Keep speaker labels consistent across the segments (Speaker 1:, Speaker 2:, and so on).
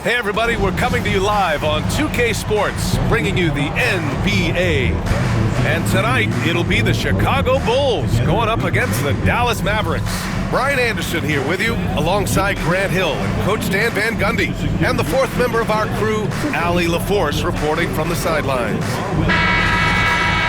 Speaker 1: Hey everybody, we're coming to you live on 2K Sports, bringing you the NBA. And tonight, it'll be the Chicago Bulls going up against the Dallas Mavericks. Brian Anderson here with you, alongside Grant Hill and Coach Dan Van Gundy, and the fourth member of our crew, Allie LaForce, reporting from the sidelines.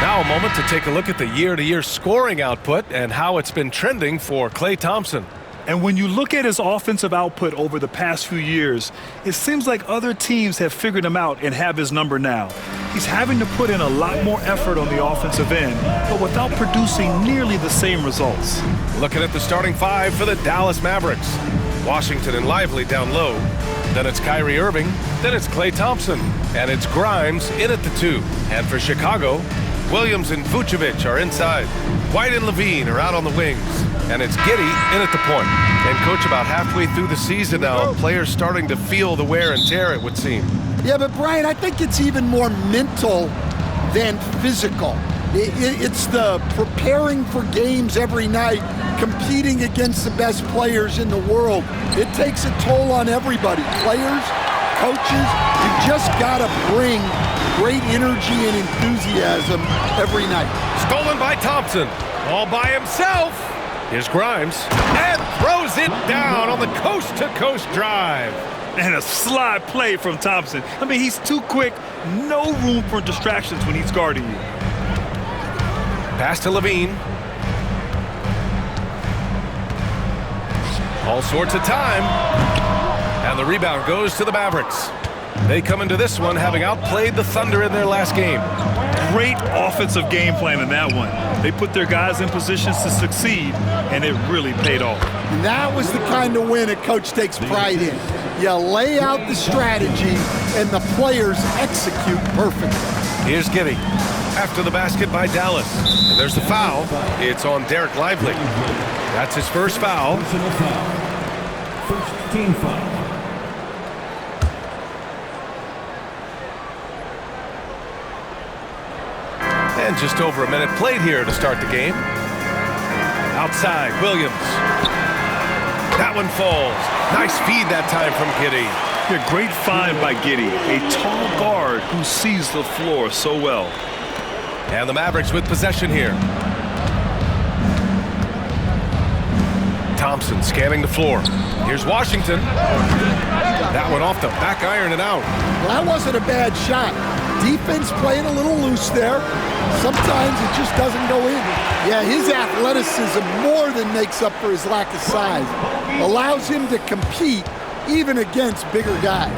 Speaker 1: Now a moment to take a look at the year-to-year scoring output and how it's been trending for Klay Thompson.
Speaker 2: And when you look at his offensive output over the past few years, it seems like other teams have figured him out and have his number now. He's having to put in a lot more effort on the offensive end, but without producing nearly the same results.
Speaker 1: Looking at the starting five for the Dallas Mavericks. Washington and Lively down low. Then it's Kyrie Irving. Then it's Klay Thompson. And it's Grimes in at the 2. And for Chicago, Williams and Vucevic are inside. White and Levine are out on the wings. And it's Giddey in at the point. And, Coach, about halfway through the season now, players starting to feel the wear and tear, it would seem.
Speaker 3: Yeah, but, Brian, I think it's even more mental than physical. It's the preparing for games every night, competing against the best players in the world. It takes a toll on everybody. Players, coaches, you just got to bring great energy and enthusiasm every night.
Speaker 1: Stolen by Thompson. All by himself. Here's Grimes, and throws it down on the coast-to-coast drive.
Speaker 2: And a slide play from Thompson. I mean, he's too quick. No room for distractions when he's guarding you.
Speaker 1: Pass to Levine. All sorts of time. And the rebound goes to the Mavericks. They come into this one having outplayed the Thunder in their last game.
Speaker 2: Great offensive game plan in that one. They put their guys in positions to succeed, and it really paid off.
Speaker 3: And that was the kind of win a coach takes pride in. You lay out the strategy, and the players execute perfectly.
Speaker 1: Here's Giddey after the basket by Dallas. And there's the foul. It's on Derek Lively. That's his first foul.
Speaker 4: First team foul.
Speaker 1: And just over a minute played here to start the game. Outside, Williams. That one falls. Nice feed that time from Giddey.
Speaker 2: Yeah, great find by Giddey, a tall guard who sees the floor so well.
Speaker 1: And the Mavericks with possession here. Thompson scanning the floor. Here's Washington. That one off the back iron and out.
Speaker 3: Well, that wasn't a bad shot. Defense playing a little loose there. Sometimes it just doesn't go in. Yeah, his athleticism more than makes up for his lack of size. Allows him to compete even against bigger guys.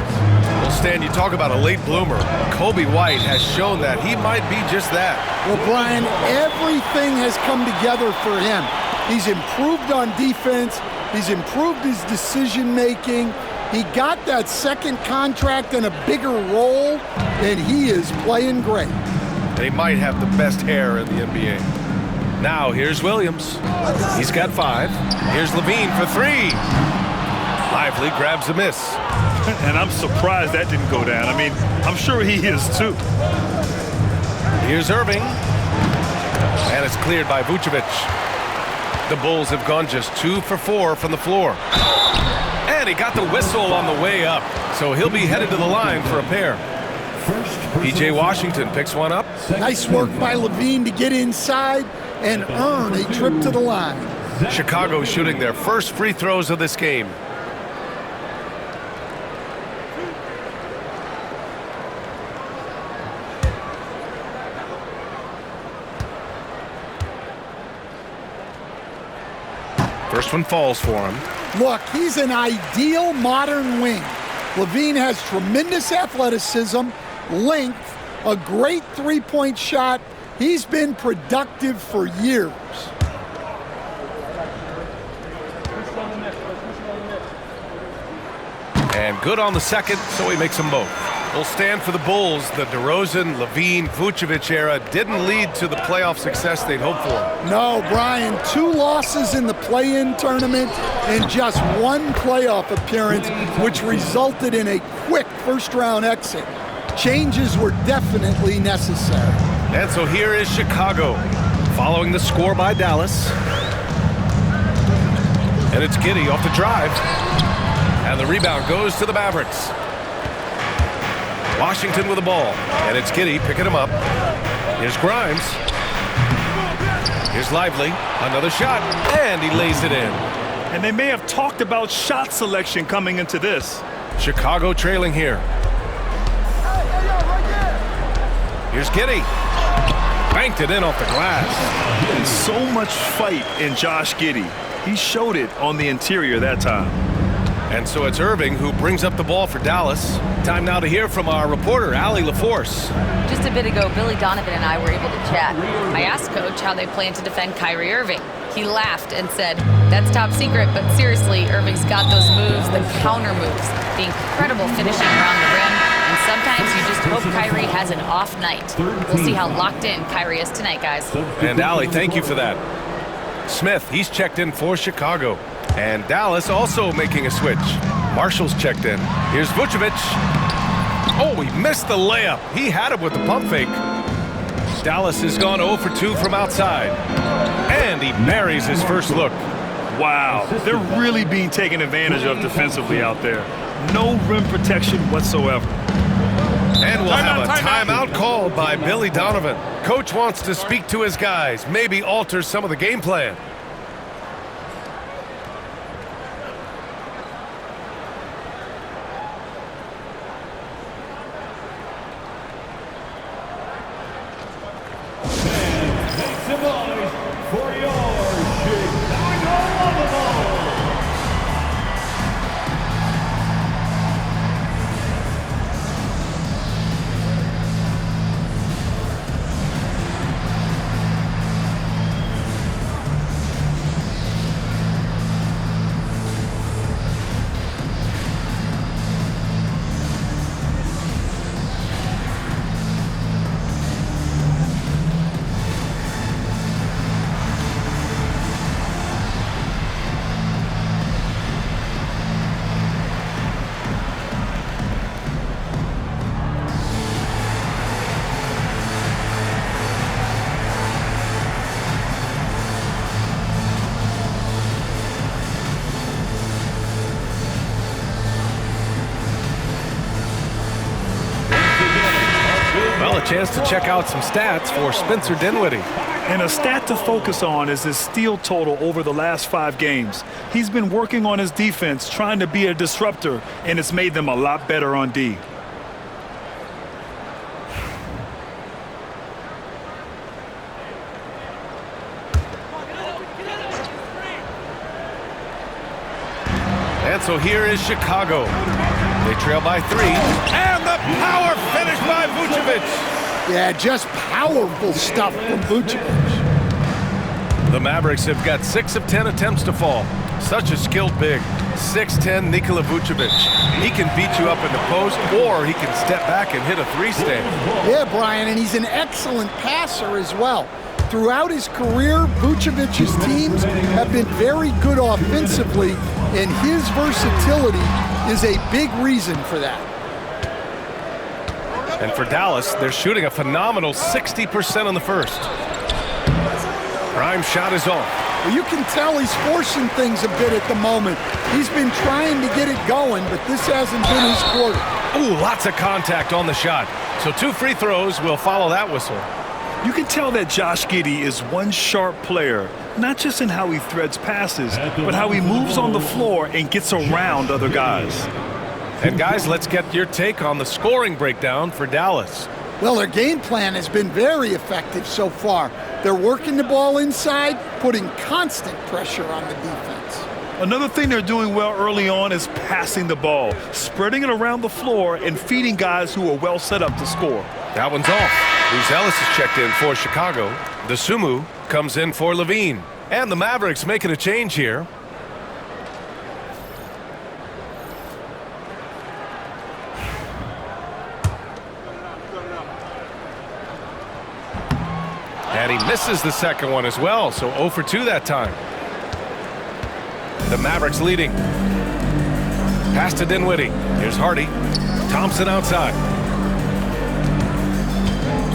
Speaker 1: Well, Stan, you talk about a late bloomer. Kobe White has shown that he might be just that.
Speaker 3: Well, Brian, everything has come together for him. He's improved on defense. He's improved his decision-making. He got that second contract and a bigger role, and he is playing great.
Speaker 1: They might have the best hair in the NBA. Now, here's Williams. He's got 5. Here's Levine for 3. Lively grabs a miss.
Speaker 2: And I'm surprised that didn't go down. I mean, I'm sure he is too.
Speaker 1: Here's Irving. And it's cleared by Vucevic. The Bulls have gone just 2 for 4 from the floor. And he got the whistle on the way up, so he'll be headed to the line for a pair. P.J. Washington picks one up.
Speaker 3: Nice work by Levine to get inside and earn a trip to the line.
Speaker 1: Chicago shooting their first free throws of this game. First one falls for him.
Speaker 3: Look, he's an ideal modern wing. Levine has tremendous athleticism, length, a great three-point shot. He's been productive for years.
Speaker 1: And good on the second, so he makes them both. Will stand for the Bulls. The DeRozan, Levine, Vucevic era didn't lead to the playoff success they'd hoped for.
Speaker 3: No, Brian, 2 losses in the play-in tournament and just 1 playoff appearance, which resulted in a quick first-round exit. Changes were definitely necessary.
Speaker 1: And so here is Chicago, following the score by Dallas. And it's Giddey off the drive. And the rebound goes to the Mavericks. Washington with the ball, and it's Giddey picking him up. Here's Grimes. Here's Lively. Another shot, and he lays it in.
Speaker 2: And they may have talked about shot selection coming into this.
Speaker 1: Chicago trailing here. Here's Giddey. Banked it in off the glass.
Speaker 2: And so much fight in Josh Giddey. He showed it on the interior that time.
Speaker 1: And so it's Irving who brings up the ball for Dallas. Time now to hear from our reporter, Allie LaForce.
Speaker 4: Just a bit ago, Billy Donovan and I were able to chat. I asked Coach how they plan to defend Kyrie Irving. He laughed and said, "That's top secret, but seriously, Irving's got those moves, the counter moves, the incredible finishing around the rim, and sometimes you just hope Kyrie has an off night." We'll see how locked in Kyrie is tonight, guys.
Speaker 1: And Allie, thank you for that. Smith, he's checked in for Chicago. And Dallas also making a switch. Marshall's checked in. Here's Vucevic. Oh, he missed the layup. He had it with the pump fake. Dallas has gone 0 for 2 from outside. And he buries his first look.
Speaker 2: Wow, they're really being taken advantage of defensively out there. No rim protection whatsoever.
Speaker 1: And we'll have a timeout called by Billy Donovan. Coach wants to speak to his guys, maybe alter some of the game plan. Well, a chance to check out some stats for Spencer Dinwiddie.
Speaker 2: And a stat to focus on is his steal total over the last 5 games. He's been working on his defense, trying to be a disruptor, and it's made them a lot better on D.
Speaker 1: And so here is Chicago. They trail by 3. And the power finish by Vucevic.
Speaker 3: Yeah, just powerful stuff from Vucevic.
Speaker 1: The Mavericks have got 6 of 10 attempts to fall. Such a skilled big. 6'10" Nikola Vucevic. He can beat you up in the post, or he can step back and hit a 3-stand.
Speaker 3: Yeah, Brian, and he's an excellent passer as well. Throughout his career, Vucevic's teams have been very good offensively, and his versatility is a big reason for that.
Speaker 1: And for Dallas, they're shooting a phenomenal 60% on the first. Prime shot is off.
Speaker 3: Well, you can tell he's forcing things a bit at the moment. He's been trying to get it going, but this hasn't been his quarter.
Speaker 1: Ooh, lots of contact on the shot. So 2 free throws will follow that whistle.
Speaker 2: You can tell that Josh Giddey is one sharp player, not just in how he threads passes, but how he moves on the floor and gets around other guys.
Speaker 1: And guys, let's get your take on the scoring breakdown for Dallas.
Speaker 3: Well, their game plan has been very effective so far. They're working the ball inside, putting constant pressure on the defense.
Speaker 2: Another thing they're doing well early on is passing the ball, spreading it around the floor and feeding guys who are well set up to score.
Speaker 1: That one's off. Ellis is checked in for Chicago. Dosunmu comes in for Levine. And the Mavericks making a change here. And he misses the second one as well, so 0 for 2 that time. The Mavericks leading. Pass to Dinwiddie. Here's Hardy. Thompson outside.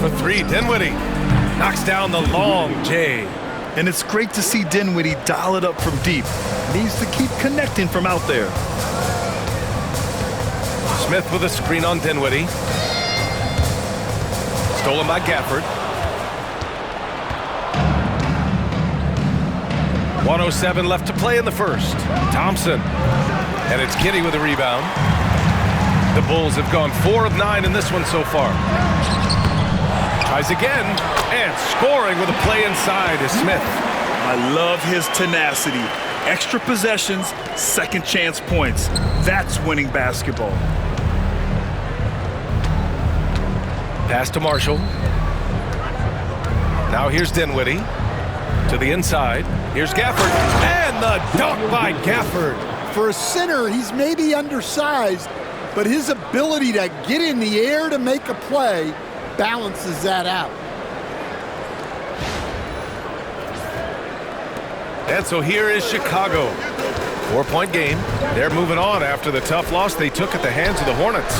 Speaker 1: For 3, Dinwiddie. Knocks down the long J.
Speaker 2: And it's great to see Dinwiddie dial it up from deep. Needs to keep connecting from out there.
Speaker 1: Smith with a screen on Dinwiddie. Stolen by Gafford. 1:07 left to play in the first. Thompson. And it's Giddey with a rebound. The Bulls have gone 4 of 9 in this one so far. Tries again. And scoring with a play inside is Smith.
Speaker 2: I love his tenacity. Extra possessions, second chance points. That's winning basketball.
Speaker 1: Pass to Marshall. Now here's Dinwiddie. To the inside. Here's Gafford. And the dunk by Gafford.
Speaker 3: For a center, he's maybe undersized, but his ability to get in the air to make a play balances that out.
Speaker 1: And so here is Chicago. 4-point game. They're moving on after the tough loss they took at the hands of the Hornets.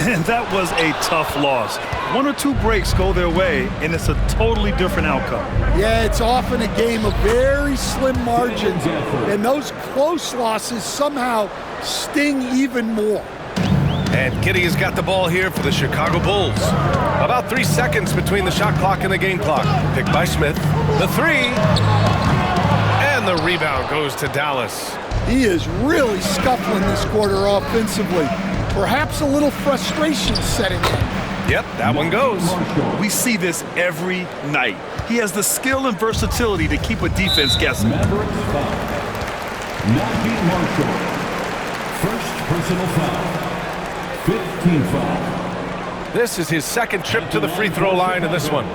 Speaker 2: And that was a tough loss. 1 or 2 breaks go their way, and it's a totally different outcome.
Speaker 3: Yeah, it's often a game of very slim margins, and those close losses somehow sting even more.
Speaker 1: And Giddey has got the ball here for the Chicago Bulls. About 3 seconds between the shot clock and the game clock. Picked by Smith. The three. And the rebound goes to Dallas.
Speaker 3: He is really scuffling this quarter offensively. Perhaps a little frustration setting in.
Speaker 1: Yep, that one goes.
Speaker 2: We see this every night. He has the skill and versatility to keep a defense guessing.
Speaker 5: Mavericks foul. Naji Marshall. First personal foul. 15 foul.
Speaker 1: This is his second trip to the free throw line in this one.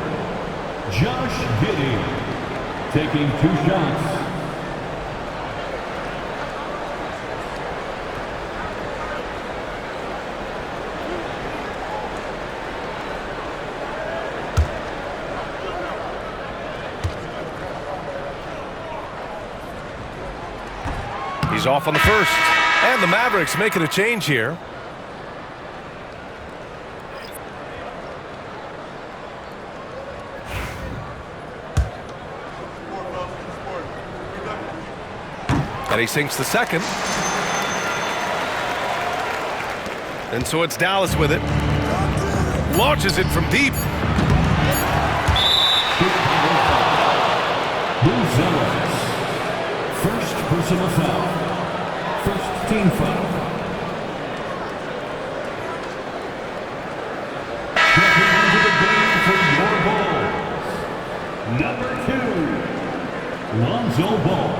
Speaker 5: Josh Giddey taking 2 shots.
Speaker 1: He's off on the first. And the Mavericks making a change here. And he sinks the second. And so it's Dallas with it. Launches it from deep.
Speaker 5: First personal foul. First team foul. Checking into the game for your Bulls. Number 2, Lonzo Ball.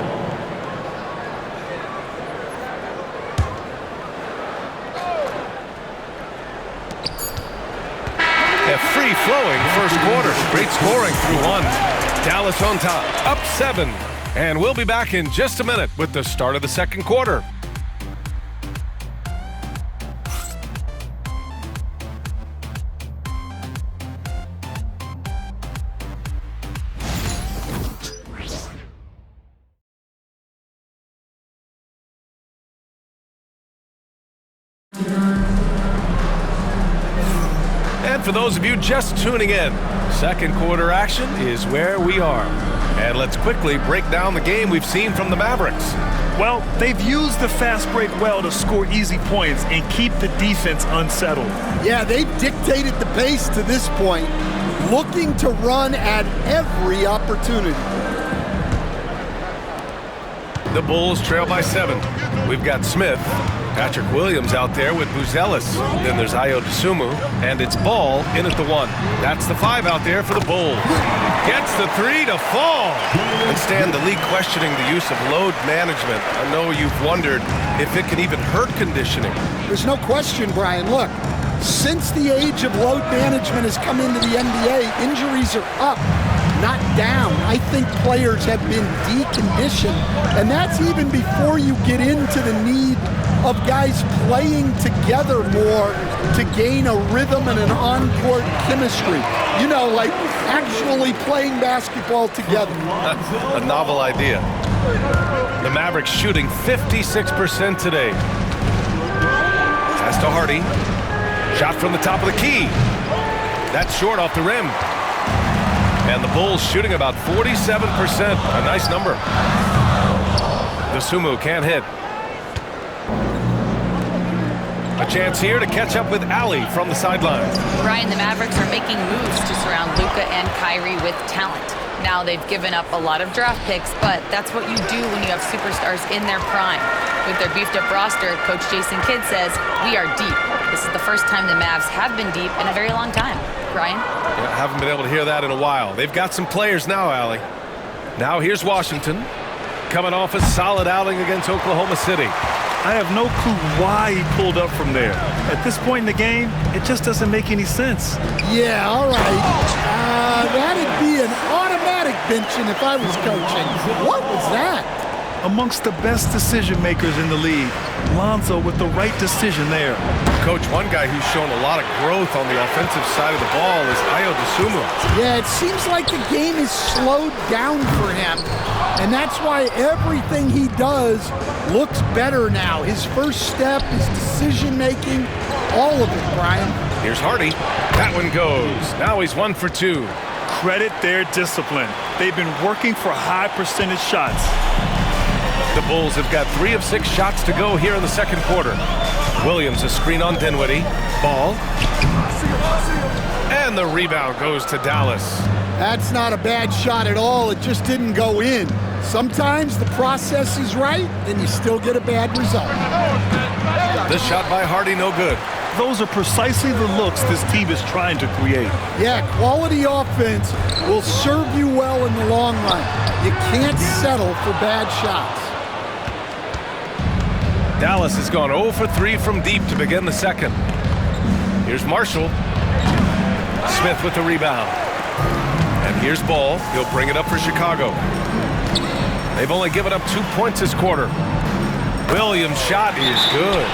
Speaker 1: A free-flowing first quarter. Great scoring through 1. Dallas on top, up 7. And we'll be back in just a minute with the start of the second quarter. And for those of you just tuning in, second quarter action is where we are. And let's quickly break down the game we've seen from the Mavericks.
Speaker 2: Well, they've used the fast break well to score easy points and keep the defense unsettled.
Speaker 3: Yeah, they've dictated the pace to this point, looking to run at every opportunity.
Speaker 1: The Bulls trail by 7. We've got Smith, Patrick Williams out there with Buzelis. Then there's Ayo Dosunmu, and it's Ball in at the 1. That's the 5 out there for the Bulls. Gets the 3 to fall. And Stan, the league questioning the use of load management. I know you've wondered if it can even hurt conditioning.
Speaker 3: There's no question, Brian. Look, since the age of load management has come into the NBA, injuries are up, not down. I think players have been deconditioned, and that's even before you get into the need of guys playing together more to gain a rhythm and an on-court chemistry. You know, like actually playing basketball together.
Speaker 1: A novel idea. The Mavericks shooting 56% today. Pass to Hardy. Shot from the top of the key. That's short off the rim. And the Bulls shooting about 47%. A nice number. Dosunmu can't hit. A chance here to catch up with Allie from the sideline.
Speaker 4: Ryan, the Mavericks are making moves to surround Luka and Kyrie with talent. Now they've given up a lot of draft picks, but that's what you do when you have superstars in their prime. With their beefed-up roster, Coach Jason Kidd says, we are deep. This is the first time the Mavs have been deep in a very long time. Ryan?
Speaker 1: Yeah, haven't been able to hear that in a while. They've got some players now, Allie. Now here's Washington, coming off a solid outing against Oklahoma City.
Speaker 2: I have no clue why he pulled up from there. At this point in the game, it just doesn't make any sense.
Speaker 3: Yeah, all right. That'd be an automatic benching if I was coaching. What was that?
Speaker 2: Amongst the best decision makers in the league, Lonzo with the right decision there.
Speaker 1: Coach, one guy who's shown a lot of growth on the offensive side of the ball is Ayo Dosunmu.
Speaker 3: Yeah, it seems like the game is slowed down for him, and that's why everything he does looks better now. His first step, his decision-making, all of it, Brian.
Speaker 1: Here's Hardy. That one goes. Now he's 1 for 2.
Speaker 2: Credit their discipline. They've been working for high percentage shots.
Speaker 1: The Bulls have got 3 of 6 shots to go here in the second quarter. Williams a screen on Dinwiddie. Ball. And the rebound goes to Dallas.
Speaker 3: That's not a bad shot at all. It just didn't go in. Sometimes the process is right, and you still get a bad result.
Speaker 1: This shot by Hardy, no good.
Speaker 2: Those are precisely the looks this team is trying to create.
Speaker 3: Yeah, quality offense will serve you well in the long run. You can't settle for bad shots.
Speaker 1: Dallas has gone 0 for 3 from deep to begin the second. Here's Marshall. Smith with the rebound. And here's Ball. He'll bring it up for Chicago. They've only given up 2 points this quarter. Williams' shot is good.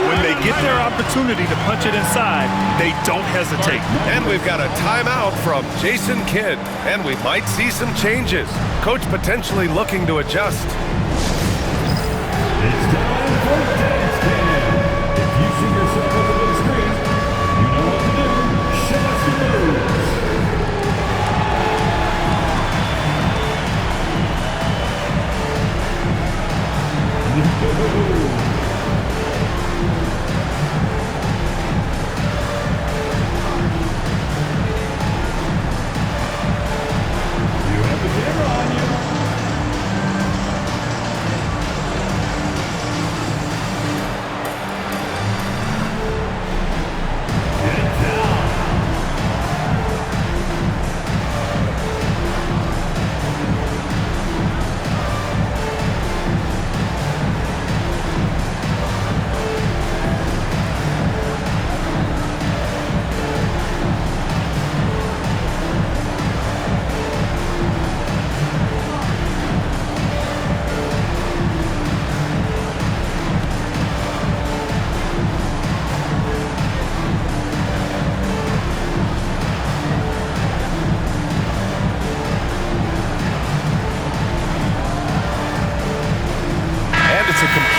Speaker 2: When they get their opportunity to punch it inside, they don't hesitate.
Speaker 1: And we've got a timeout from Jason Kidd. And we might see some changes. Coach potentially looking to adjust.
Speaker 5: It's time for Dance Cam. If you see yourself on the big screen, you know what to do. Show us your moves. You have the camera on you.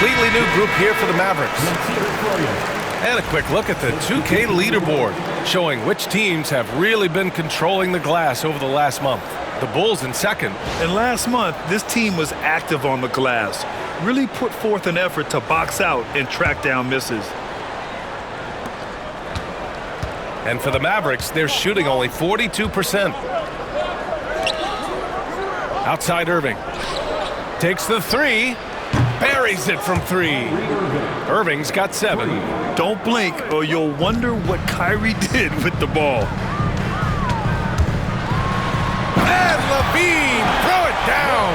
Speaker 1: Completely new group here for the Mavericks. And a quick look at the 2K leaderboard, showing which teams have really been controlling the glass over the last month. The Bulls in second.
Speaker 2: And last month, this team was active on the glass, really put forth an effort to box out and track down misses.
Speaker 1: And for the Mavericks, they're shooting only 42%. Outside Irving. Takes the 3. Buries it from 3. Irving's got 7.
Speaker 2: Don't blink or you'll wonder what Kyrie did with the ball.
Speaker 1: And Levine, throw it down.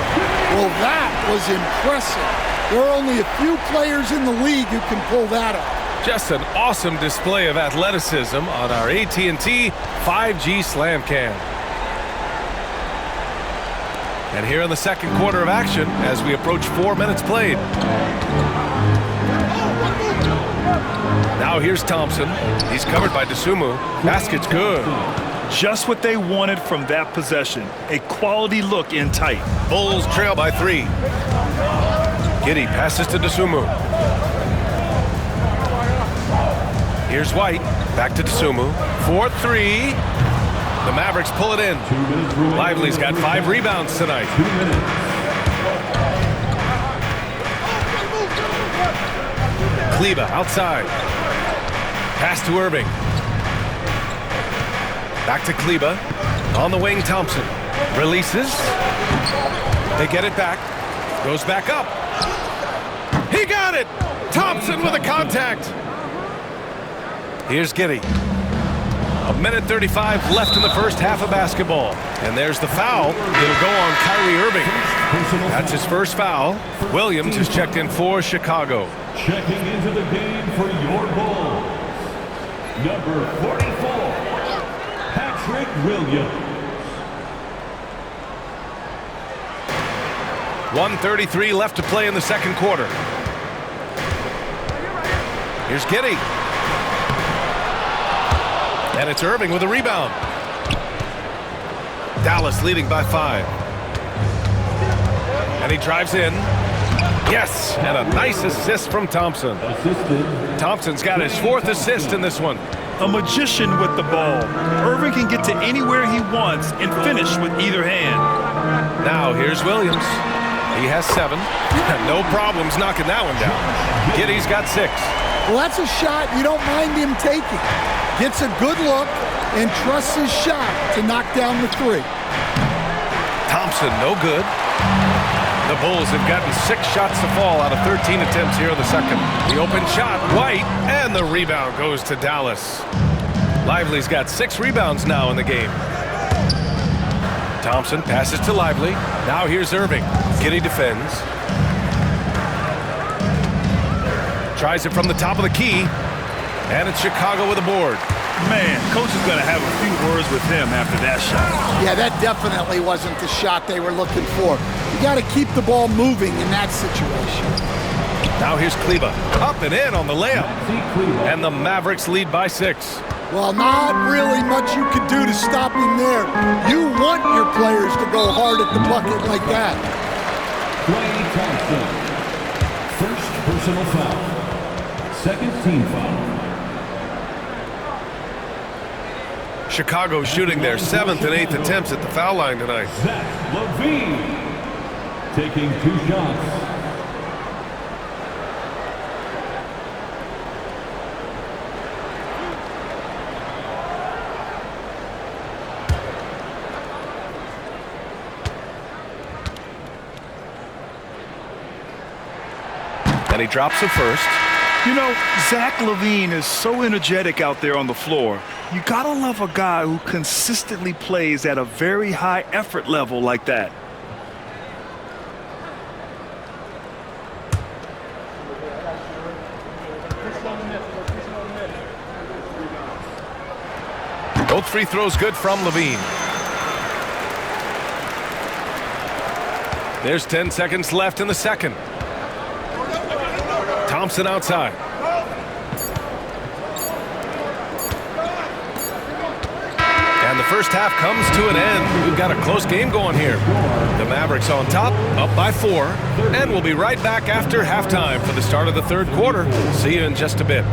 Speaker 3: Well, that was impressive. There are only a few players in the league who can pull that off.
Speaker 1: Just an awesome display of athleticism on our AT&T 5G Slam Cam. And here in the second quarter of action as we approach 4 minutes played. Now here's Thompson. He's covered by Dosunmu. Basket's good.
Speaker 2: Just what they wanted from that possession. A quality look in tight.
Speaker 1: Bulls trail by 3. Giddey passes to Dosunmu. Here's White. Back to Dosunmu. 4-3. The Mavericks pull it in. Lively's got 5 rebounds tonight.
Speaker 5: 2 minutes.
Speaker 1: Kleba outside. Pass to Irving. Back to Kleba. On the wing, Thompson. Releases. They get it back. Goes back up. He got it! Thompson with a contact. Here's Giddey. 1:35 left in the first half of basketball. And there's the foul. It'll go on Kyrie Irving. That's his first foul. Williams is checked in for Chicago.
Speaker 5: Checking into the game for your Bulls, number 44, Patrick Williams.
Speaker 1: 1:33 left to play in the second quarter. Here's Giddey. And it's Irving with a rebound. Dallas leading by 5. And he drives in. Yes, and a nice assist from Thompson. Thompson's got his 4th assist in this one.
Speaker 2: A magician with the ball. Irving can get to anywhere he wants and finish with either hand.
Speaker 1: Now here's Williams. He has 7. No problems knocking that one down. Giddey's got 6.
Speaker 3: Well, that's a shot you don't mind him taking. Gets a good look and trusts his shot to knock down the 3.
Speaker 1: Thompson, no good. The Bulls have gotten 6 shots to fall out of 13 attempts here in the second. The open shot, White, and the rebound goes to Dallas. Lively's got 6 rebounds now in the game. Thompson passes to Lively. Now here's Irving. Giddey defends. Tries it from the top of the key. And it's Chicago with a board.
Speaker 2: Man, coach is going to have a few words with him after that shot.
Speaker 3: Yeah, that definitely wasn't the shot they were looking for. You got to keep the ball moving in that situation.
Speaker 1: Now here's Kleba. Up and in on the layup. And the Mavericks lead by 6.
Speaker 3: Well, not really much you could do to stop him there. You want your players to go hard at the bucket like that.
Speaker 5: Klay Thompson, first personal foul, second team foul.
Speaker 1: Chicago shooting their 7th and 8th attempts at the foul line tonight.
Speaker 5: Zach LaVine taking 2 shots.
Speaker 1: And he drops it first.
Speaker 2: You know, Zach LaVine is so energetic out there on the floor. You gotta love a guy who consistently plays at a very high effort level like that.
Speaker 1: Both free throws good from LaVine. There's 10 seconds left in the second. Thompson outside. And the first half comes to an end. We've got a close game going here. The Mavericks on top, up by 4. And we'll be right back after halftime for the start of the third quarter. See you in just a bit.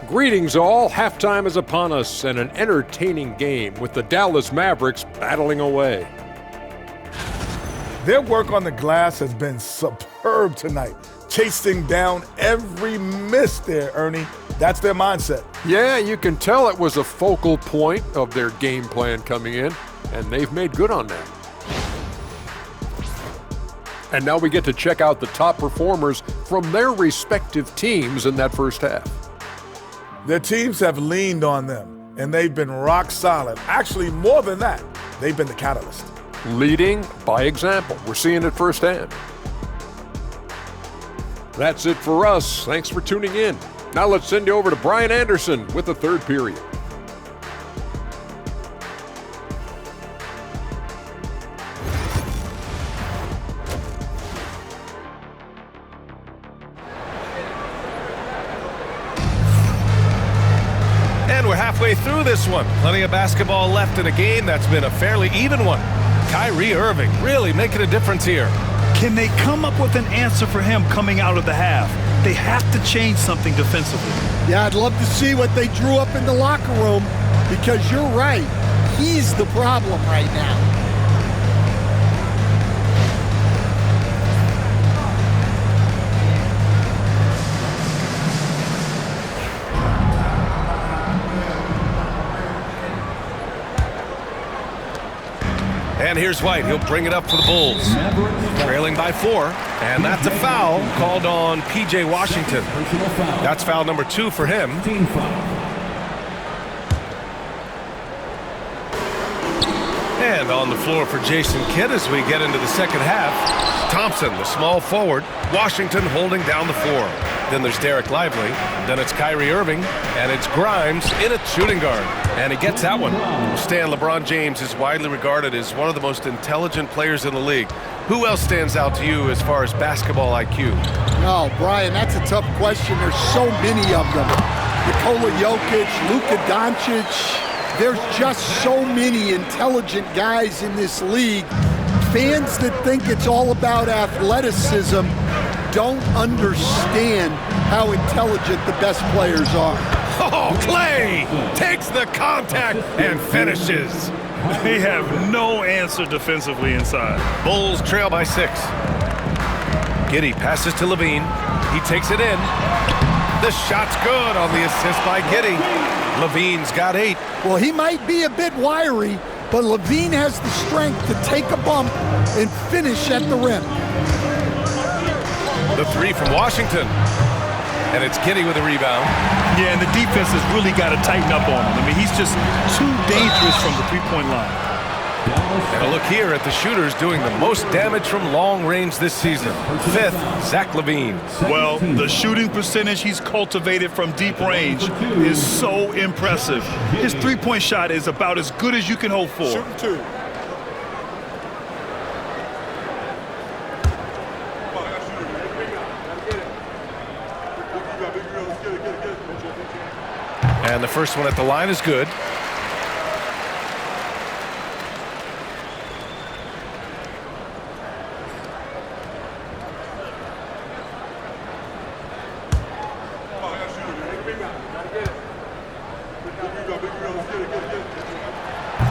Speaker 6: Greetings all, halftime is upon us and an entertaining game with the Dallas Mavericks battling away.
Speaker 7: Their work on the glass has been superb tonight, chasing down every miss there, Ernie. That's their mindset.
Speaker 6: Yeah, you can tell it was a focal point of their game plan coming in, and they've made good on that. And now we get to check out the top performers from their respective teams in that first half.
Speaker 7: Their teams have leaned on them, and they've been rock solid. Actually, more than that, they've been the catalyst.
Speaker 6: Leading by example. We're seeing it firsthand. That's it for us. Thanks for tuning in. Now let's send you over to Brian Anderson with the third period.
Speaker 1: And we're halfway through this one. Plenty of basketball left in a game that's been a fairly even one. Kyrie Irving really making a difference here.
Speaker 2: Can they come up with an answer for him coming out of the half? They have to change something defensively.
Speaker 3: Yeah, I'd love to see what they drew up in the locker room, because you're right. He's the problem right now.
Speaker 1: And here's White. He'll bring it up for the Bulls. Trailing by 4. And that's a foul called on P.J. Washington. That's foul number 2 for him. And on the floor for Jason Kidd as we get into the second half. Thompson, the small forward. Washington holding down the floor. Then there's Derek Lively. Then it's Kyrie Irving. And it's Grimes in at shooting guard. And he gets that one. Stan, LeBron James is widely regarded as one of the most intelligent players in the league. Who else stands out to you as far as basketball IQ?
Speaker 3: Oh, Brian, that's a tough question. There's so many of them. Nikola Jokic, Luka Doncic. There's just so many intelligent guys in this league. Fans that think it's all about athleticism don't understand how intelligent the best players are.
Speaker 1: Oh, Clay takes the contact and finishes.
Speaker 2: They have no answer defensively inside.
Speaker 1: Bulls trail by 6. Giddey passes to Levine. He takes it in. The shot's good on the assist by Giddey. Levine's got 8.
Speaker 3: Well, he might be a bit wiry, but Levine has the strength to take a bump and finish at the rim.
Speaker 1: The 3 from Washington. And it's Giddey with a rebound.
Speaker 2: Yeah, and the defense has really got to tighten up on him. I mean, he's just too dangerous from the three-point line.
Speaker 1: And a look here at the shooters doing the most damage from long range this season. 5th, Zach LaVine.
Speaker 2: Well, the shooting percentage he's cultivated from deep range is so impressive. His three-point shot is about as good as you can hope for.
Speaker 7: Shooting 2.
Speaker 1: And the first one at the line is good.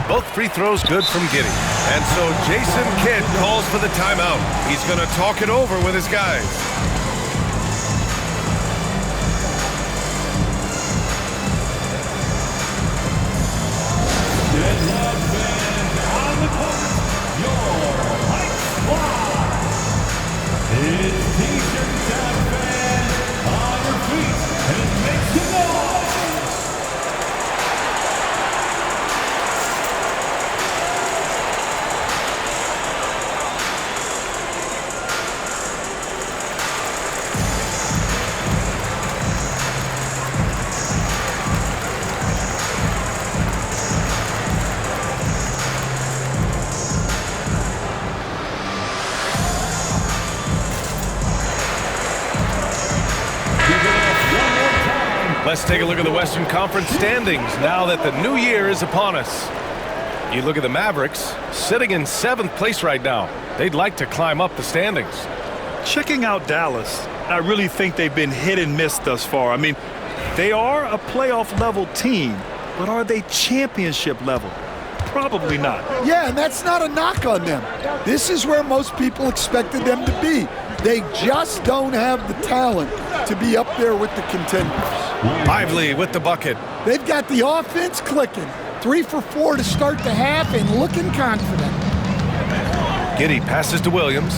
Speaker 1: Both free throws good from Giddey. And so Jason Kidd calls for the timeout. He's going to talk it over with his guys. Let's take a look at the Western Conference standings now that the new year is upon us. You look at the Mavericks, sitting in 7th place right now. They'd like to climb up the standings.
Speaker 2: Checking out Dallas, I really think they've been hit and miss thus far. I mean, they are a playoff-level team, but are they championship level? Probably not.
Speaker 3: Yeah, and that's not a knock on them. This is where most people expected them to be. They just don't have the talent to be up there with the contenders.
Speaker 1: Lively with the bucket.
Speaker 3: They've got the offense clicking. 3 for 4 to start the half and looking confident.
Speaker 1: Giddey passes to Williams.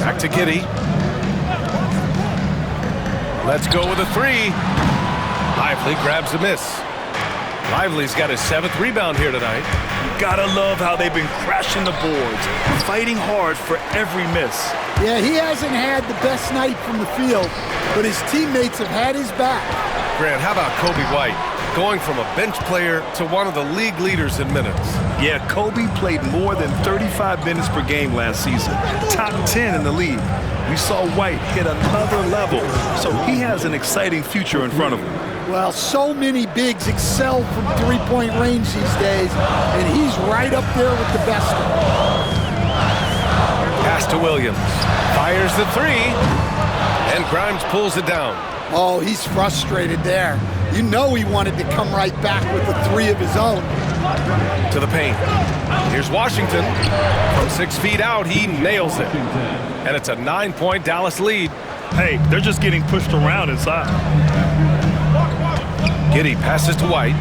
Speaker 1: Back to Giddey. Let's go with a 3. Lively grabs a miss. Lively's got his 7th rebound here tonight.
Speaker 2: Gotta love how they've been crashing the boards, fighting hard for every miss.
Speaker 3: Yeah, he hasn't had the best night from the field, but his teammates have had his back.
Speaker 1: Grant, how about Kobe White? Going from a bench player to one of the league leaders in minutes.
Speaker 2: Yeah, Kobe played more than 35 minutes per game last season. Top 10 in the league. We saw White hit another level, so he has an exciting future in front of him.
Speaker 3: Well, so many bigs excel from three-point range these days, and he's right up there with the best of them.
Speaker 1: Pass to Williams. Fires the three. And Grimes pulls it down.
Speaker 3: Oh, he's frustrated there. You know he wanted to come right back with the three of his own.
Speaker 1: To the paint. Here's Washington. From 6 feet out, he nails it. And it's a 9-point Dallas lead.
Speaker 2: Hey, they're just getting pushed around inside.
Speaker 1: Giddey passes to White.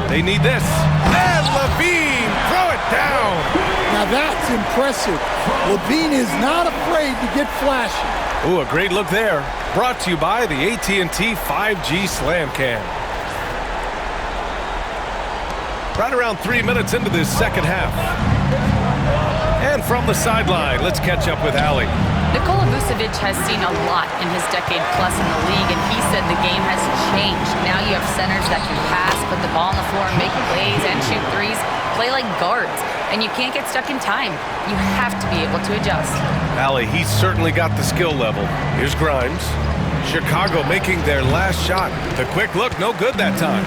Speaker 1: They need this. And Levine, throw it down.
Speaker 3: Now that's impressive. Levine is not afraid to get flashy.
Speaker 1: Ooh, a great look there. Brought to you by the AT&T 5G Slam Cam. Right around 3 minutes into this second half. And from the sideline, let's catch up with Allie.
Speaker 4: Nikola Vucevic has seen a lot in his decade plus in the league, and he said the game has changed. Now you have centers that can pass, put the ball on the floor, make plays, and shoot threes, play like guards. And you can't get stuck in time. You have to be able to adjust.
Speaker 1: Allie, he's certainly got the skill level. Here's Grimes. Chicago making their last shot. The quick look, no good that time.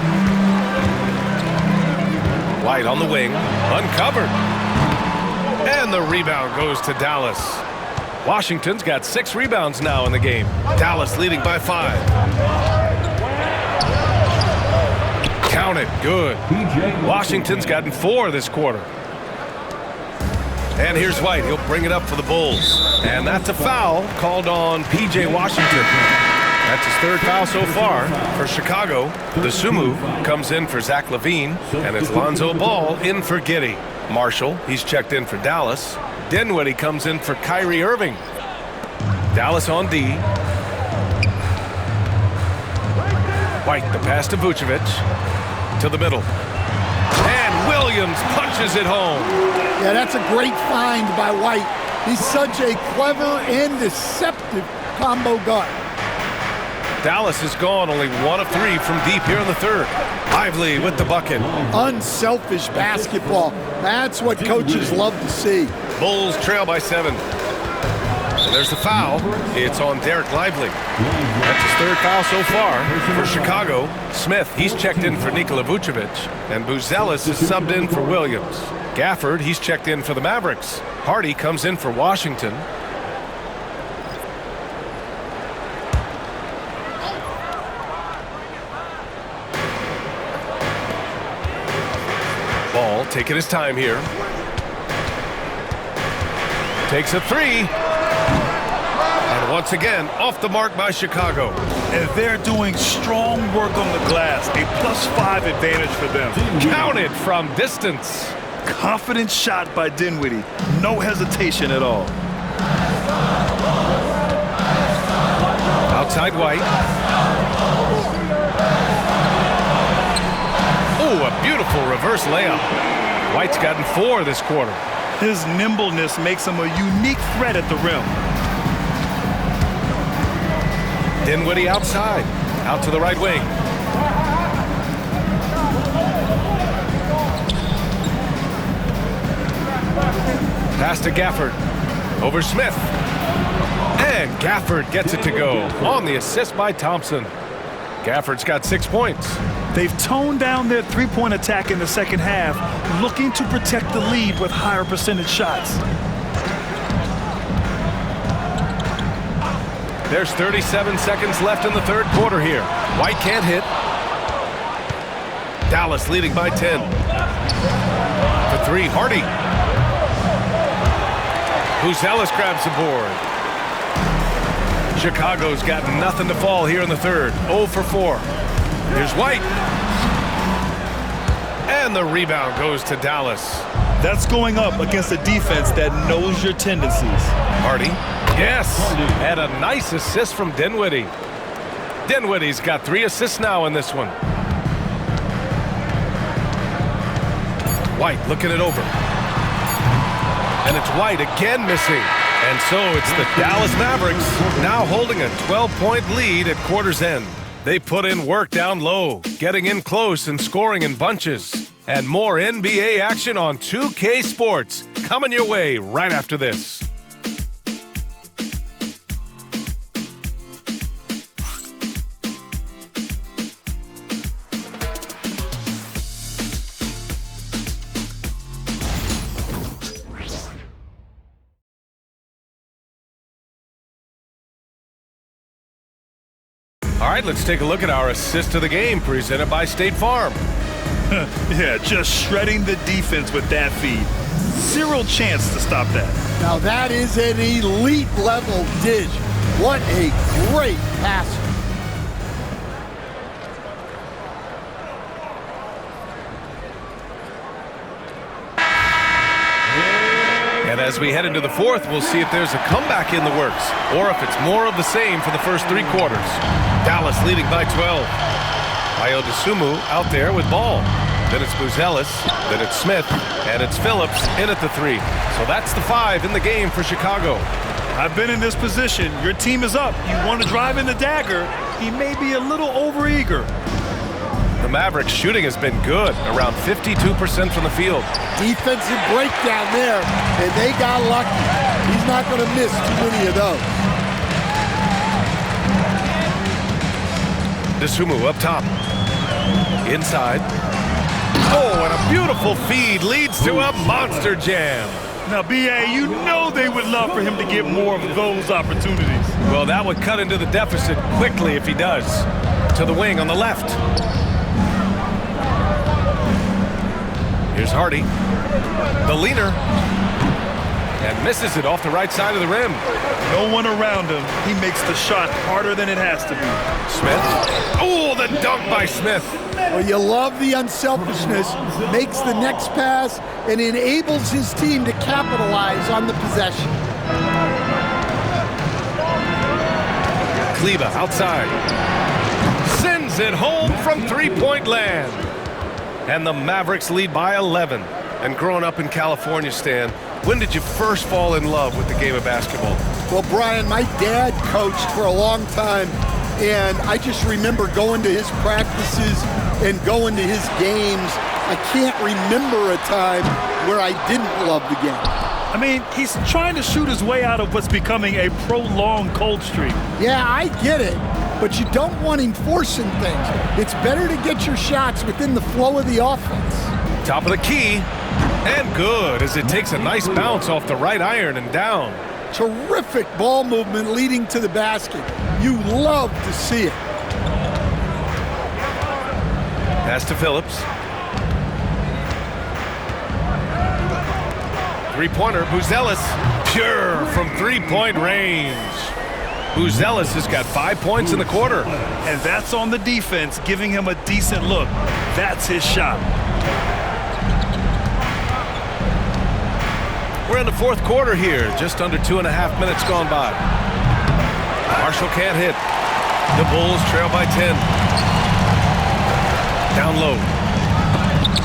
Speaker 1: White on the wing, uncovered. And the rebound goes to Dallas. Washington's got 6 rebounds now in the game. Dallas leading by 5. Count it, good. Washington's gotten 4 this quarter. And here's White. He'll bring it up for the Bulls. And that's a foul called on P.J. Washington. That's his 3rd foul so far for Chicago. The Sumu comes in for Zach LaVine. And it's Lonzo Ball in for Giddey. Marshall, he's checked in for Dallas. Dinwiddie comes in for Kyrie Irving. Dallas on D. White, the pass to Vucevic. To the middle. And Williams punches it home.
Speaker 3: Yeah, that's a great find by White. He's such a clever and deceptive combo guard.
Speaker 1: Dallas has gone only 1 of 3 from deep here in the 3rd. Lively with the bucket.
Speaker 3: Unselfish basketball. That's what coaches love to see.
Speaker 1: Bulls trail by 7. And there's the foul. It's on Derek Lively. That's his 3rd foul so far for Chicago. Smith, he's checked in for Nikola Vucevic. And Buzelis is subbed in for Williams. Gafford, he's checked in for the Mavericks. Hardy comes in for Washington. Ball taking his time here. Takes a 3. And once again, off the mark by Chicago.
Speaker 2: And they're doing strong work on the glass. A +5 advantage for them.
Speaker 1: Counted from distance.
Speaker 2: Confident shot by Dinwiddie. No hesitation at all.
Speaker 1: Outside White. Oh, a beautiful reverse layup. White's gotten 4 this quarter.
Speaker 2: His nimbleness makes him a unique threat at the rim.
Speaker 1: Dinwiddie outside. Out to the right wing. Pass to Gafford. Over Smith. And Gafford gets it to go. On the assist by Thompson. Gafford's got 6 points.
Speaker 2: They've toned down their three-point attack in the second half, looking to protect the lead with higher percentage shots.
Speaker 1: There's 37 seconds left in the 3rd quarter here. White can't hit. Dallas leading by 10. For 3, Hardy. Buzelis grabs the board. Chicago's got nothing to fall here in the 3rd. 0 for 4. Here's White. And the rebound goes to Dallas.
Speaker 2: That's going up against a defense that knows your tendencies.
Speaker 1: Hardy. Yes. And a nice assist from Dinwiddie. Dinwiddie's got 3 assists now in this one. White looking it over. And it's White again missing. And so it's the Dallas Mavericks now holding a 12-point lead at quarter's end. They put in work down low, getting in close and scoring in bunches. And more NBA action on 2K Sports coming your way right after this. All right, let's take a look at our assist of the game presented by State Farm.
Speaker 2: Yeah, just shredding the defense with that feed. Zero chance to stop that.
Speaker 3: Now that is an elite level dish. What a great passer.
Speaker 1: And as we head into the fourth, we'll see if there's a comeback in the works or if it's more of the same for the first 3 quarters. Dallas leading by 12. Ayodesumu out there with ball. Then it's Buzelis, then it's Smith, and it's Phillips in at the 3. So that's the 5 in the game for Chicago.
Speaker 2: I've been in this position. Your team is up. You want to drive in the dagger. He may be a little overeager.
Speaker 1: The Mavericks shooting has been good, around 52% from the field.
Speaker 3: Defensive breakdown there, and they got lucky. He's not going to miss too many of those.
Speaker 1: Desumu up top. Inside. Oh, and a beautiful feed leads to a monster jam.
Speaker 2: Now, B.A., you know they would love for him to get more of those opportunities.
Speaker 1: Well, that would cut into the deficit quickly if he does. To the wing on the left. Here's Hardy. The leaner. And misses it off the right side of the rim.
Speaker 2: No one around him. He makes the shot harder than it has to be.
Speaker 1: Smith. Oh, the dunk by Smith.
Speaker 3: Well, you love the unselfishness. Makes the next pass and enables his team to capitalize on the possession.
Speaker 1: Kleba outside. Sends it home from three-point land. And the Mavericks lead by 11. And growing up in California, Stan, when did you first fall in love with the game of basketball?
Speaker 3: Well, Brian, my dad coached for a long time, and I just remember going to his practices and going to his games. I can't remember a time where I didn't love the game.
Speaker 2: I mean, he's trying to shoot his way out of what's becoming a prolonged cold streak.
Speaker 3: Yeah, I get it, but you don't want him forcing things. It's better to get your shots within the flow of the offense.
Speaker 1: Top of the key, and good as it takes a nice bounce off the right iron and down.
Speaker 3: Terrific ball movement leading to the basket. You love to see it.
Speaker 1: Pass to Phillips. Three-pointer, Buzelis, pure from three-point range. Buzelis has got 5 points in the quarter.
Speaker 2: And that's on the defense, giving him a decent look. That's his shot.
Speaker 1: We're in the fourth quarter here, just under 2.5 minutes gone by. Marshall can't hit. The Bulls trail by 10. Down low.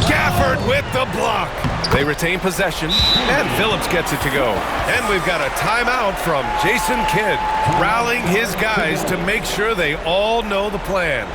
Speaker 1: Gafford with the block. They retain possession, and Phillips gets it to go. And we've got a timeout from Jason Kidd, rallying his guys to make sure they all know the plan.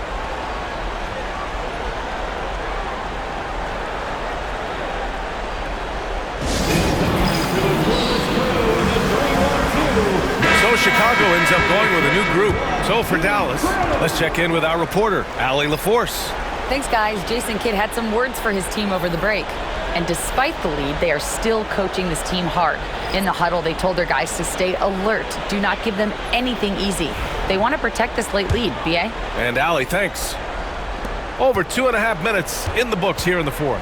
Speaker 1: So Chicago ends up going with a new group. So for Dallas, let's check in with our reporter, Allie LaForce.
Speaker 4: Thanks, guys. Jason Kidd had some words for his team over the break. And despite the lead, they are still coaching this team hard. In the huddle, they told their guys to stay alert. Do not give them anything easy. They want to protect this late lead, B.A.
Speaker 1: And Allie, thanks. Over 2.5 minutes in the books here in the fourth.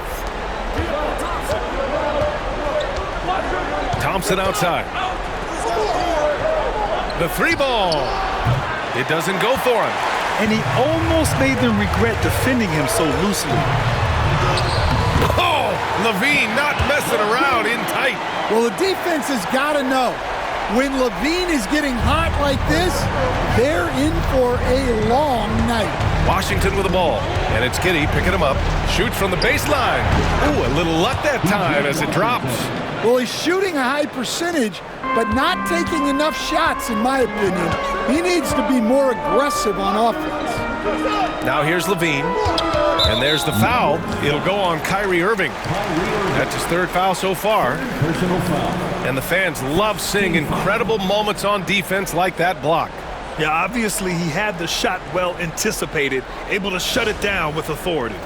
Speaker 1: Thompson outside. The three ball. It doesn't go for him.
Speaker 2: And he almost made them regret defending him so loosely.
Speaker 1: Oh, Levine not messing around in tight.
Speaker 3: Well, the defense has got to know, when Levine is getting hot like this, they're in for a long night.
Speaker 1: Washington with the ball, and it's Giddey picking him up. Shoots from the baseline. Ooh, a little luck that time as it drops.
Speaker 3: Well, he's shooting a high percentage, but not taking enough shots, in my opinion. He needs to be more aggressive on offense.
Speaker 1: Now here's Levine, and there's the foul. It'll go on Kyrie Irving. That's his third foul so far. And the fans love seeing incredible moments on defense like that block.
Speaker 2: Yeah, obviously he had the shot well anticipated, able to shut it down with authority.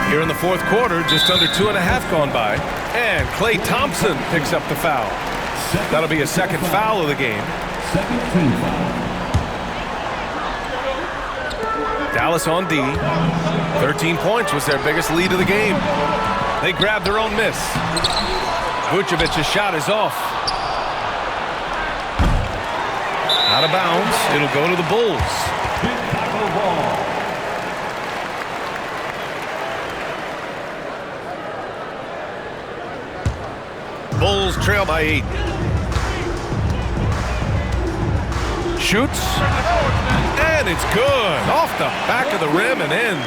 Speaker 1: Here in the fourth quarter, just under 2.5 gone by. And Klay Thompson picks up the foul. That'll be a second foul of the game.
Speaker 5: Second team foul.
Speaker 1: Dallas on D. 13 points was their biggest lead of the game. They grabbed their own miss. Vucevic's shot is off. Out of bounds. It'll go to the Bulls.
Speaker 5: Chicago ball.
Speaker 1: Bulls trail by 8. Shoots. And it's good. Off the back of the rim and in.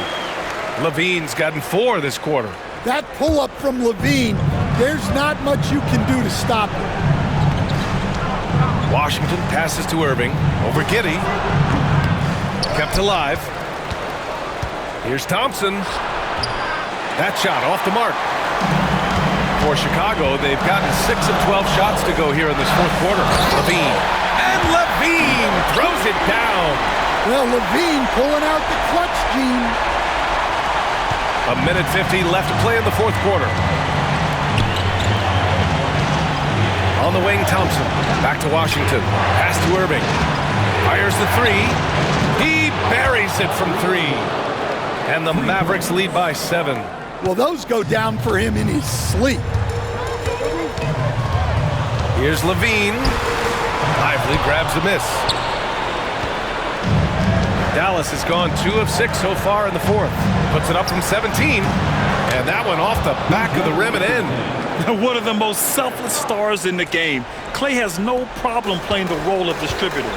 Speaker 1: Levine's gotten 4 this quarter.
Speaker 3: That pull-up from Levine, there's not much you can do to stop it.
Speaker 1: Washington passes to Irving. Over Giddey. Kept alive. Here's Thompson. That shot off the mark. For Chicago, they've gotten 6 of 12 shots to go here in this fourth quarter. Levine. And Levine throws it down.
Speaker 3: Well, Levine pulling out the clutch gene.
Speaker 1: A minute 50 left to play in the fourth quarter. On the wing, Thompson. Back to Washington. Pass to Irving. Fires the 3. He buries it from 3. And the Mavericks lead by 7.
Speaker 3: Well, those go down for him in his sleep.
Speaker 1: Here's Levine. Lively grabs a miss. Dallas has gone 2 of 6 so far in the fourth. Puts it up from 17. And that one off the back of the rim and in.
Speaker 2: One of the most selfless stars in the game. Klay has no problem playing the role of distributor.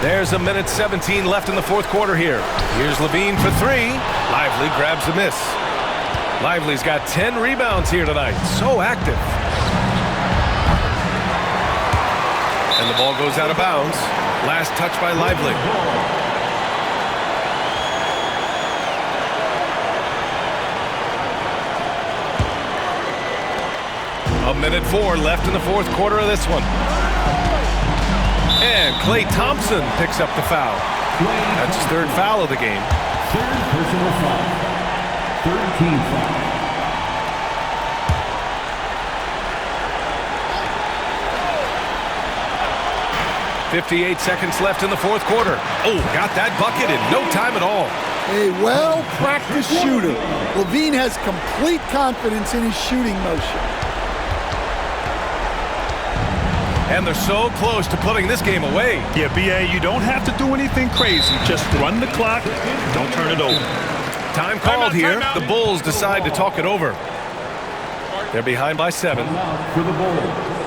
Speaker 1: There's a minute 17 left in the fourth quarter here. Here's Levine for 3. Lively grabs a miss. Lively's got 10 rebounds here tonight. So active. And the ball goes out of bounds. Last touch by Lively. A minute 4 left in the fourth quarter of this one. And Klay Thompson picks up the foul. That's his 3rd foul of the game.
Speaker 5: 3rd personal foul. 3rd team foul.
Speaker 1: .58 seconds left in the fourth quarter. Oh, got that bucket in no time at all.
Speaker 3: A well-practiced shooter. Levine has complete confidence in his shooting motion.
Speaker 1: And they're so close to putting this game away.
Speaker 2: Yeah, B.A., you don't have to do anything crazy. Just run the clock. Don't turn it over.
Speaker 1: Time called here. The Bulls decide to talk it over. They're behind by 7.
Speaker 5: For the Bulls.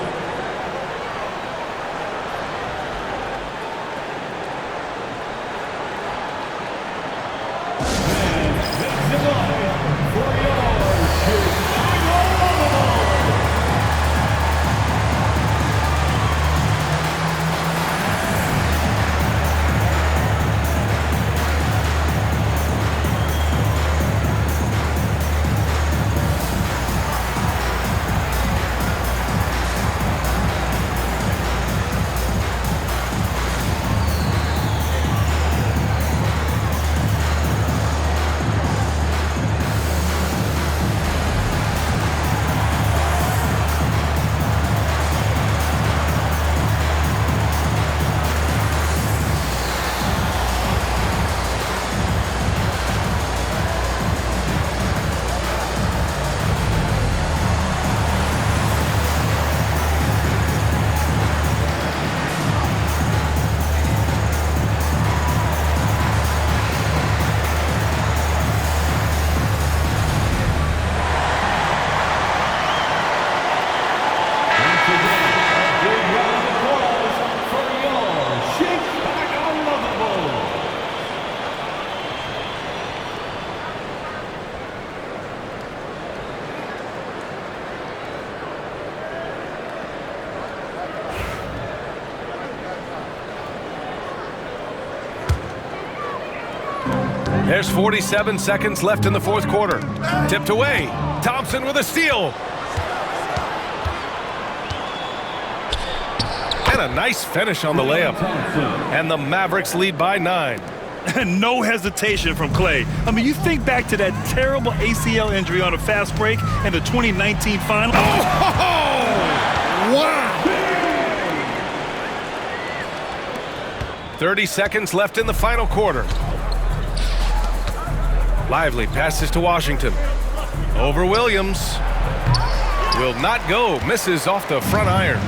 Speaker 1: There's 47 seconds left in the fourth quarter. Tipped away. Thompson with a steal. And a nice finish on the layup. And the Mavericks lead by 9.
Speaker 2: No hesitation from Clay. I mean, you think back to that terrible ACL injury on a fast break in the 2019 final.
Speaker 3: Wow!
Speaker 1: 30 seconds left in the final quarter. Lively passes to Washington. Over Williams. Will not go. Misses off the front iron.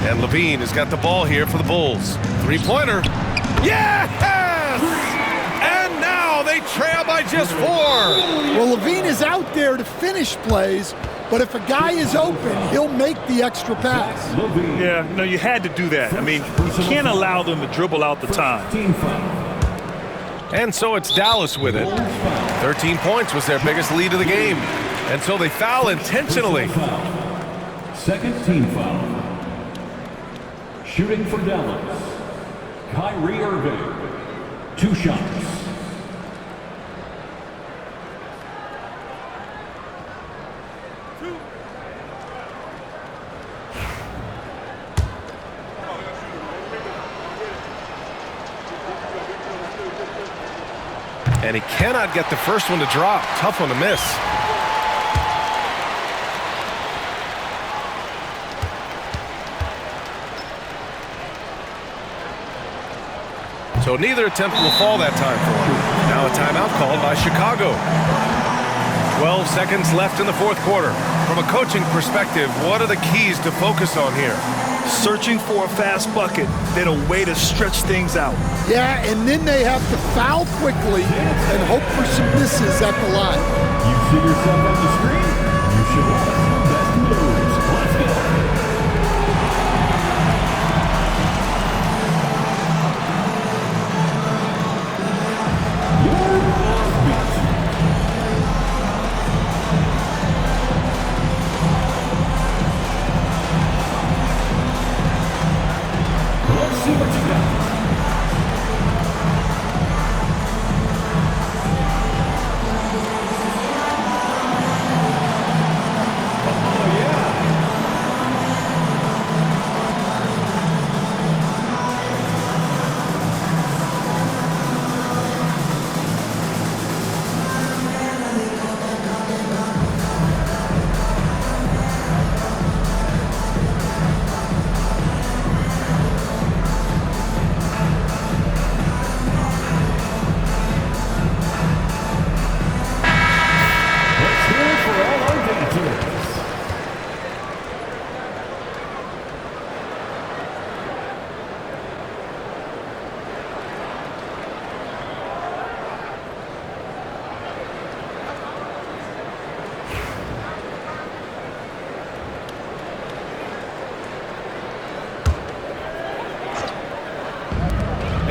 Speaker 1: And Levine has got the ball here for the Bulls. Three-pointer. Yes! And now they trail by just 4.
Speaker 3: Well, Levine is out there to finish plays, but if a guy is open, he'll make the extra pass.
Speaker 2: Yeah, no, you had to do that. I mean, you can't allow them to dribble out the time.
Speaker 1: And so it's Dallas with it. 13 points was their biggest lead of the game. And so they foul intentionally.
Speaker 5: Second team foul. Shooting for Dallas, Kyrie Irving. 2 shots.
Speaker 1: And he cannot get the first one to drop. Tough one to miss. So neither attempt will fall that time for him. Now a timeout called by Chicago. 12 seconds left in the fourth quarter. From a coaching perspective, what are the keys to focus on here?
Speaker 2: Searching for a fast bucket, then a way to stretch things out.
Speaker 3: Yeah, and then they have to foul quickly and hope for some misses at the line.
Speaker 5: You see yourself on the screen? You should watch the best moves. Let's go. Let's see what you got.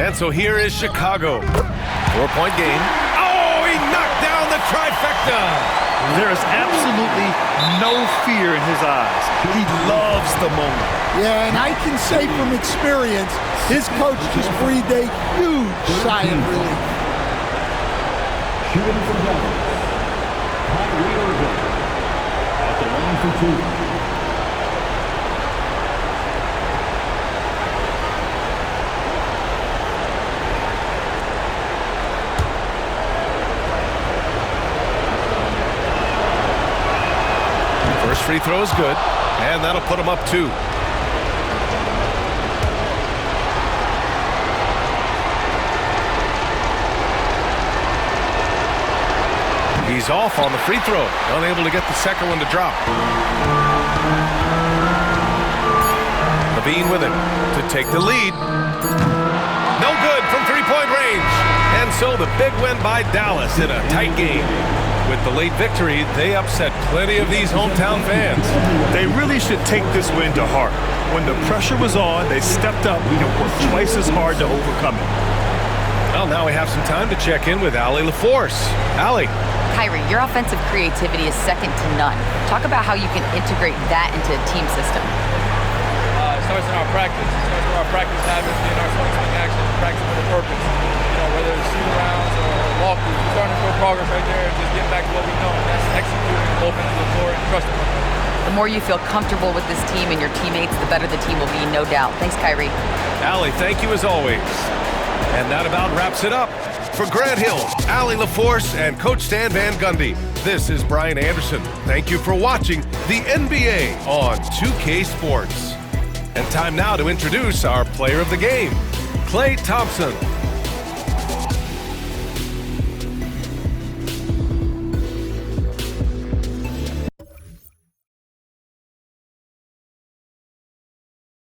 Speaker 1: And so here is Chicago. 4-point game. Oh, he knocked down the trifecta.
Speaker 2: There is absolutely no fear in his eyes. He loves the moment.
Speaker 3: Yeah, and I can say from experience, his coach just breathed a huge sigh of relief.
Speaker 5: Shooting from Dallas, Kyrie Irving at the line for 2.
Speaker 1: First free throw is good, and that'll put him up 2. He's off on the free throw, unable to get the second one to drop. Levine with it to take the lead. No good from three-point range. And so the big win by Dallas in a tight game. With the late victory, they upset plenty of these hometown fans.
Speaker 2: They really should take this win to heart. When the pressure was on, they stepped up and worked twice as hard to overcome it.
Speaker 1: Well, now we have some time to check in with Allie LaForce. Allie.
Speaker 4: Kyrie, your offensive creativity is second to none. Talk about how you can integrate that into a team system.
Speaker 8: It starts in our practice. It starts with our practice habits, in our swing action, practice with a purpose. Whether it's shoot-arounds or walkthroughs, we're starting to show progress right there and just getting back to what we know, and that's executing, open to the floor, and trusting them.
Speaker 4: The more you feel comfortable with this team and your teammates, the better the team will be, no doubt. Thanks, Kyrie.
Speaker 1: Allie, thank you as always. And that about wraps it up. For Grant Hill, Allie LaForce, and Coach Stan Van Gundy, this is Brian Anderson. Thank you for watching the NBA on 2K Sports. And time now to introduce our player of the game, Klay Thompson.